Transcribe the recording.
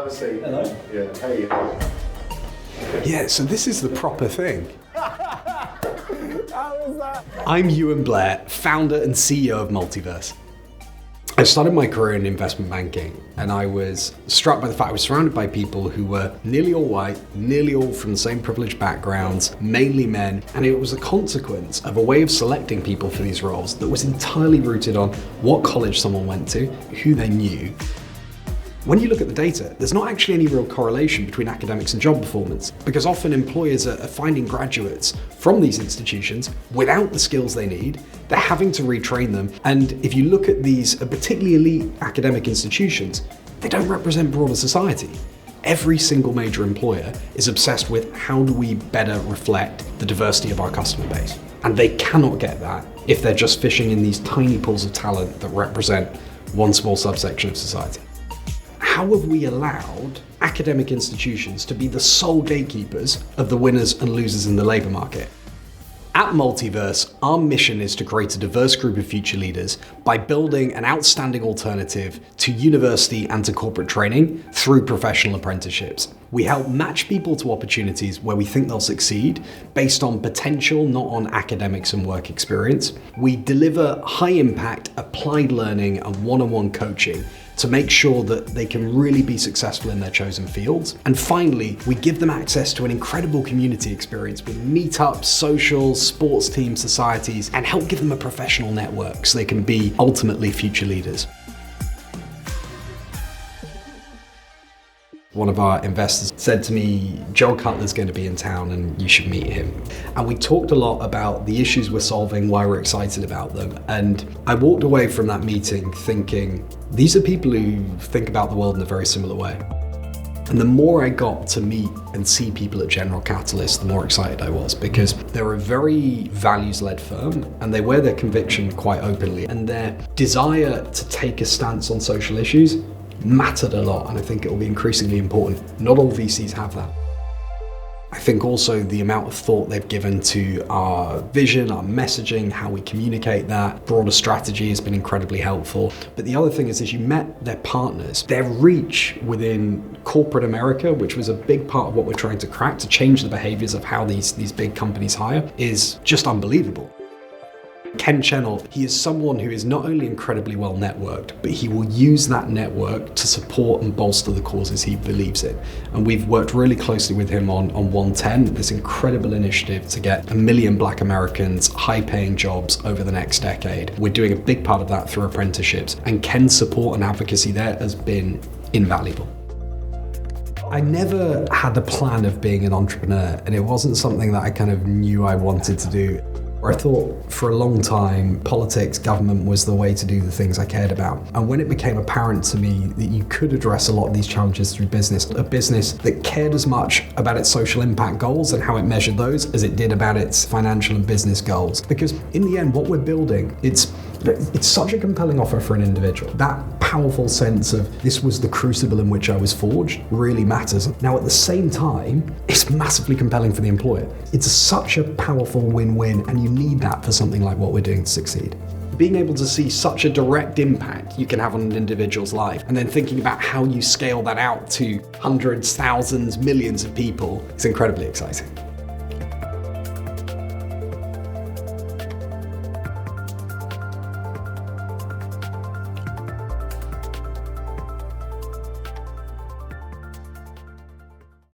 have a seat. Hello. Yeah, hey. Yeah, so this is the proper thing. How is that? I'm Euan Blair, founder and CEO of Multiverse. I started my career in investment banking, and I was struck by the fact I was surrounded by people who were nearly all white, nearly all from the same privileged backgrounds, mainly men, and it was a consequence of a way of selecting people for these roles that was entirely rooted on what college someone went to, who they knew. When you look at the data, there's not actually any real correlation between academics and job performance, because often employers are finding graduates from these institutions without the skills they need. They're having to retrain them. And if you look at these particularly elite academic institutions, they don't represent broader society. Every single major employer is obsessed with how do we better reflect the diversity of our customer base. And they cannot get that if they're just fishing in these tiny pools of talent that represent one small subsection of society. How have we allowed academic institutions to be the sole gatekeepers of the winners and losers in the labour market? At Multiverse, our mission is to create a diverse group of future leaders by building an outstanding alternative to university and to corporate training through professional apprenticeships. We help match people to opportunities where we think they'll succeed based on potential, not on academics and work experience. We deliver high impact applied learning and one-on-one coaching to make sure that they can really be successful in their chosen fields. And finally, we give them access to an incredible community experience with meetups, socials, sports teams, societies, and help give them a professional network so they can be ultimately future leaders. One of our investors said to me, Joel Cutler's going to be in town and you should meet him. And we talked a lot about the issues we're solving, why we're excited about them. And I walked away from that meeting thinking, these are people who think about the world in a very similar way. And the more I got to meet and see people at General Catalyst, the more excited I was, because they're a very values-led firm and they wear their conviction quite openly, and their desire to take a stance on social issues mattered a lot, and I think it will be increasingly important. Not all VCs have that. I think also the amount of thought they've given to our vision, our messaging, how we communicate that, broader strategy has been incredibly helpful. But the other thing is, as you met their partners, their reach within corporate America, which was a big part of what we're trying to crack, to change the behaviors of how these big companies hire, is just unbelievable. Ken Chennell, he is someone who is not only incredibly well networked, but he will use that network to support and bolster the causes he believes in. And we've worked really closely with him on 110, this incredible initiative to get 1 million Black Americans high-paying jobs over the next decade. We're doing a big part of that through apprenticeships, and Ken's support and advocacy there has been invaluable. I never had a plan of being an entrepreneur, and it wasn't something that I kind of knew I wanted to do. I thought for a long time politics, government was the way to do the things I cared about. And when it became apparent to me that you could address a lot of these challenges through business, a business that cared as much about its social impact goals and how it measured those as it did about its financial and business goals. Because in the end, what we're building, it's such a compelling offer for an individual. That powerful sense of this was the crucible in which I was forged really matters. Now, at the same time, it's massively compelling for the employer. It's such a powerful win-win, and you need that for something like what we're doing to succeed. Being able to see such a direct impact you can have on an individual's life, and then thinking about how you scale that out to hundreds, thousands, millions of people is incredibly exciting.